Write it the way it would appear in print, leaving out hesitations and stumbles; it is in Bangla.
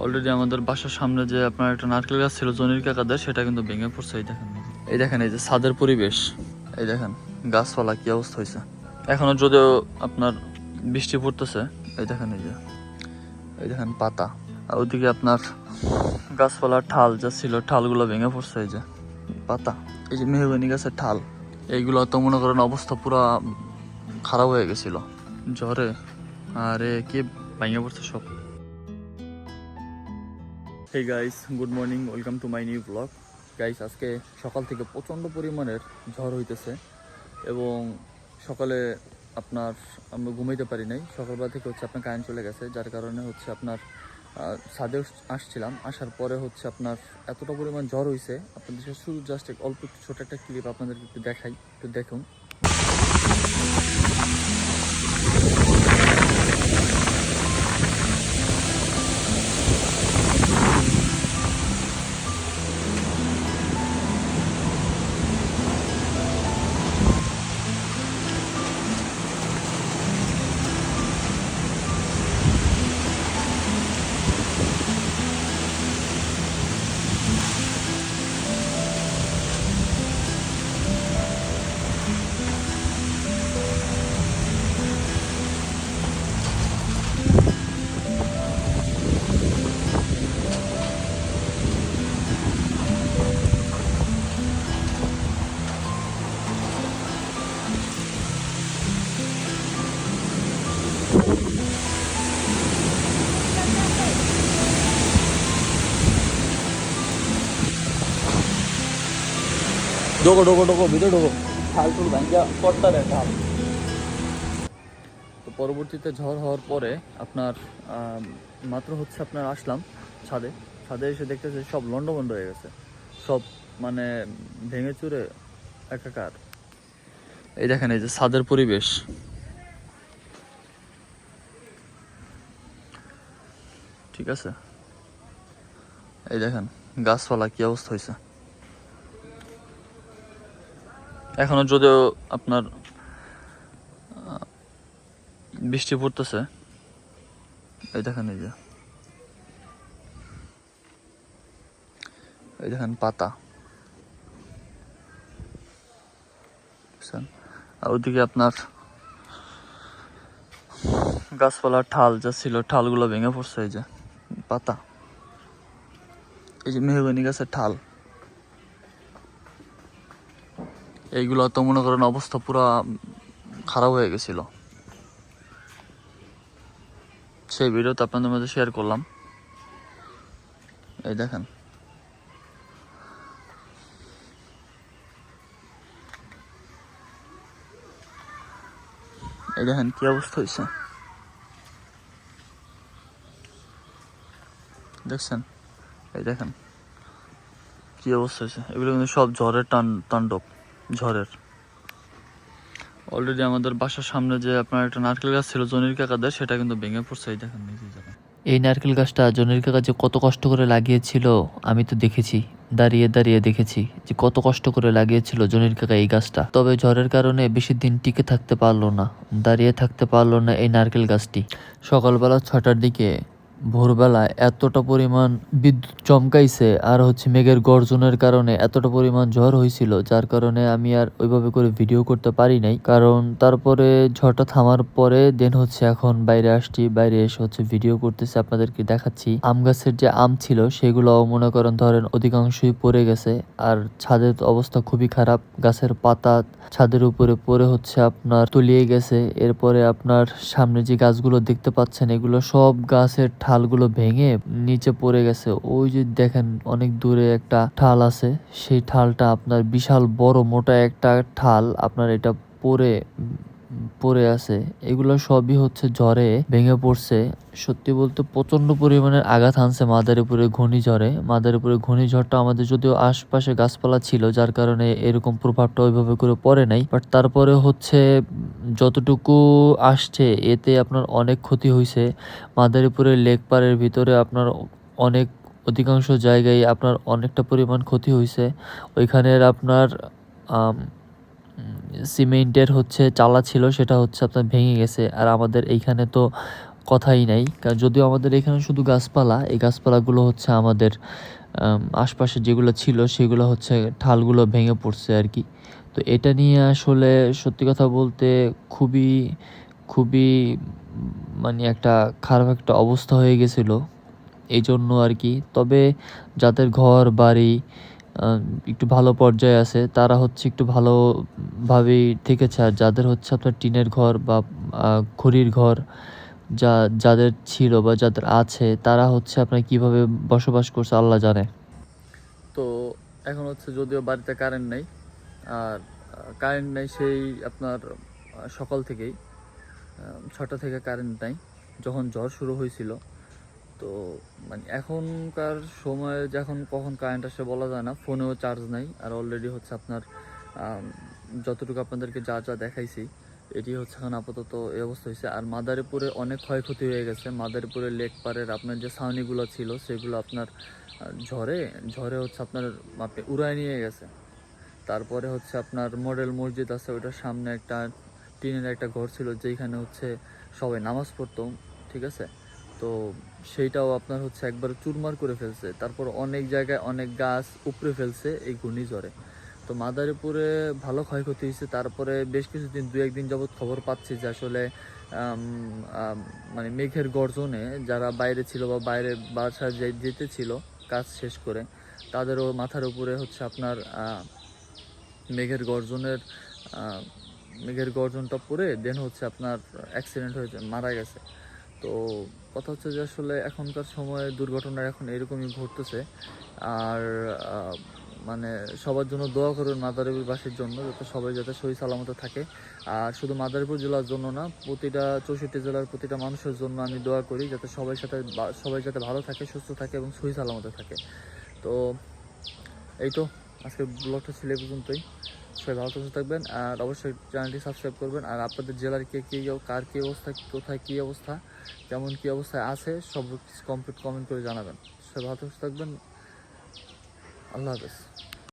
অলরেডি আমাদের বাসার সামনে যে আপনার একটা নারকেল গাছ ছিল জনির কাকাদের, সেটা কিন্তু ভেঙে পড়ছে। এই দেখেন এই যে ছাদের পরিবেশ, এই দেখেন গাছপালা কি অবস্থা হয়েছে। এখনো যদিও আপনার বৃষ্টি পড়তেছে, এই দেখেন এই দেখেন পাতা, আর ওইদিকে আপনার গাছপালার ঠাল যা ছিল ঠালগুলো ভেঙে পড়ছে। এই যে পাতা, এই যে মেহগনি গাছের ঠাল, এইগুলো তো মনে করেন অবস্থা পুরা খারাপ হয়ে গেছিল ঝড়ে, আরে কি ভেঙে পড়ছে সব। Hey guys, good morning, welcome to my new blog. Guys, আজকে সকাল থেকে প্রচণ্ড পরিমাণের ঝড় হইতেছে এবং সকালে আপনার আমরা ঘুমাইতে পারি নাই। সকালবেলা থেকে আপনার কারেন্ট চলে গেছে, যার কারণে আপনার ছাদে আসছিলাম। আসার পরে আপনার এতটা পরিমাণ ঝড় হয়েছে, আপনাদের শুধু জাস্ট অল্প একটু ছোটো একটা ক্লিপ আপনাদেরকে একটু দেখাই, একটু দেখুন। ঢোকো ঢোকো ঢোকো ভিতরে ঢোকো, ঠাল টুল ভাঙ্গা পড়তা রে ঢাল। তো পরবর্তীতে ঝড় হওয়ার পরে আপনার মাত্র আপনার আসলাম ছাদে। ছাদে এসে দেখতেছে সব লন্ডভন্ড হয়ে গেছে, সব মানে ভেঙে চুরে একাকার। এই দেখেন এই যে ছাদের পরিবেশ, ঠিক আছে। এই দেখেন গাছপালা কি অবস্থা হয়েছে। এখনো যদিও আপনার বৃষ্টি পড়তেছে, এই দেখেন এই দেখেন পাতা, আর ওইদিকে আপনার গাছপালার ঠাল যা ছিল ঠালগুলো ভেঙে পড়ছে। এই যে পাতা, এই যে মেহগনি গাছের ঠাল, এইগুলো তো মনে করেন অবস্থা পুরা খারাপ হয়ে গেছিল। সেই ভিডিও তো আপনাদের মধ্যে শেয়ার করলাম। এই দেখেন এই দেখেন কি অবস্থা হয়েছে, দেখছেন? এই দেখেন কি অবস্থা হয়েছে। এগুলো কিন্তু সব ঝড়ের তাণ্ডব, ঝড়ের। অলরেডি আমাদের বাসার সামনে যে আপনার একটা নারকেল গাছ ছিল জনির কাকাদের, সেটা কিন্তু ভেঙে পড়ছে। এই দেখেন এই নারকেল গাছটা জনির কাকা যে কত কষ্ট করে লাগিয়েছিল আমি তো দেখেছি, দাঁড়িয়ে দাঁড়িয়ে দেখেছি যে কত কষ্ট করে লাগিয়েছিল জনির কাকা এই গাছটা। তবে ঝড়ের কারণে বেশি দিন টিকে থাকতে পারলো না, দাঁড়িয়ে থাকতে পারলো না এই নারকেল গাছটি। সকালবেলা 6টার দিকে ভোরবেলা এতটা পরিমাণ বিদ্যুৎ চমকাইছে আর মেঘের গর্জনের কারণে এতটা পরিমাণ ঝড় হয়েছিল, যার কারণে আমি আর ওইভাবে করে ভিডিও করতে পারি নাই। কারণ তারপরে ঝড়টা থামার পরে দেন এখন বাইরে আসছি, বাইরে এসে ভিডিও করতেছি, আপনাদেরকে দেখাচ্ছি। আম গাছের যে আম ছিল সেগুলো মনে করেন ধরেন অধিকাংশই পড়ে গেছে, আর ছাদের অবস্থা খুবই খারাপ। গাছের পাতা ছাদের উপরে পড়ে আপনার তলিয়ে গেছে। এরপরে আপনার সামনে যে গাছগুলো দেখতে পাচ্ছেন এগুলো সব গাছের ঠালগুলো ভেঙে নিচে পড়ে গেছে। ওই যে দেখেন অনেক দূরে একটা ঠাল আছে, সেই ঠালটা আপনার বিশাল বড় মোটা একটা ঠাল আপনার এটা পড়ে আছে। এগুলো সবই ঝড়ে ভেঙে পড়ছে। সত্যি বলতে প্রচন্ড পরিমাণের আঘাত হানছে মাদারীপুরে ঘূর্ণিঝড়ে। মাদারীপুরে ঘূর্ণিঝড়টা আমাদের যদিও আশপাশে গাছপালা ছিল, যার কারণে এরকম প্রভাবটা ওইভাবে করে পড়ে নাই, বাট তারপরে যতটুকু আসছে এতে আপনার অনেক ক্ষতি হয়েছে। মাদারীপুরের লেক পাড়ের ভিতরে আপনার অধিকাংশ জায়গায় আপনার অনেকটা পরিমাণ ক্ষতি হয়েছে। ওইখানের আপনার সিমেন্টের চালা ছিল, সেটা আপনার ভেঙে গেছে। আর আমাদের এইখানে তো কথাই নাই। কারণ যদিও আমাদের এখানে শুধু গাছপালা, এই গাছপালাগুলো হচ্ছে আমাদের আশপাশে যেগুলো ছিল সেগুলো হচ্ছে ঢালগুলো ভেঙে পড়ছে আর কি। তো এটা নিয়ে আসলে সত্যি কথা বলতে খুবই খুবই মানে একটা খারাপ একটা অবস্থা হয়ে গেছিলো এই জন্য আর কি। তবে যাদের ঘর বাড়ি একটু ভালো পর্যায়ে আছে তারা হচ্ছে একটু ভালোভাবেই থেকেছে, আর যাদের হচ্ছে আপনার টিনের ঘর বা খড়ির ঘর যাদের ছিল বা যাদের আছে তারা হচ্ছে আপনার কিভাবে বসবাস করছে আল্লাহ জানে। তো এখন হচ্ছে যদিও বাড়িতে কারেন্ট নেই, আর কারেন্ট নেই সেই আপনার সকাল থেকেই 6টা থেকে কারেন্ট নাই যখন ঝড় শুরু হয়েছিল। তো মানে এখনকার সময়ে যখন কখন কারেন্ট আসে বলা যায় না, ফোনেও চার্জ নাই। আর অলরেডি হচ্ছে আপনার যতটুকু আপনাদেরকে যা যা দেখাইছি এটি হচ্ছে এখন আপাতত এই অবস্থা হয়েছে। আর মাদারীপুরে অনেক ক্ষয়ক্ষতি হয়ে গেছে। মাদারীপুরের লেক পাড়ের আপনার যে ছাউনিগুলো ছিল সেগুলো আপনার ঝড়ে ঝড়ে হচ্ছে আপনার মাপে উড়ায় নিয়ে গেছে। তারপরে হচ্ছে আপনার মডেল মসজিদ আছে, ওইটার সামনে একটা টিনের একটা ঘর ছিল যেখানে হচ্ছে সবাই নামাজ পড়তো, ঠিক আছে। তো সেইটাও আপনার হচ্ছে একবার চুরমার করে ফেলছে। তারপর অনেক জায়গায় অনেক গাছ উপড়ে ফেলছে এই ঘূর্ণিঝড়ে। তো মাদারীপুরে ভালো ক্ষয়ক্ষতি হয়েছে। তারপরে বেশ কিছুদিন 2-1 দিন যাবৎ খবর পাচ্ছি যে আসলে মানে মেঘের গর্জনে যারা বাইরে ছিল বা বাইরে বাসায় যেতে ছিল কাজ শেষ করে, তাদেরও মাথার উপরে হচ্ছে আপনার মেঘের গর্জনের মেঘের গর্জনটা পড়ে দেন হচ্ছে আপনার অ্যাক্সিডেন্ট হয়েছে, মারা গেছে। তো কথা হচ্ছে যে আসলে এখনকার সময়ে দুর্ঘটনা এখন এরকমই ঘটতেছে। আর মানে সবার জন্য দোয়া করবেন, মাদারীপুরবাসীর জন্য, যাতে সবাই যাতে সহি সালামতে থাকে। আর শুধু মাদারীপুর জেলার জন্য না, প্রতিটা 64 জেলার প্রতিটা মানুষের জন্য আমি দোয়া করি যাতে সবাই যাতে ভালো থাকে, সুস্থ থাকে এবং সহি সালামতে থাকে। তো এই তো আজকের ব্লগটা ছিল এই পর্যন্তই। সবাই ভালো সুস্থ থাকবেন, আর অবশ্যই চ্যানেলটি সাবস্ক্রাইব করবেন। আর আপনাদের জেলার কার কী অবস্থা, কোথায় কী অবস্থা, কেমন কী অবস্থায় আছে সব কিছু কমপ্লিট কমেন্ট করে জানাবেন। সবাই ভালো সুস্থ থাকবেন। আল্লাহ হাফেজ।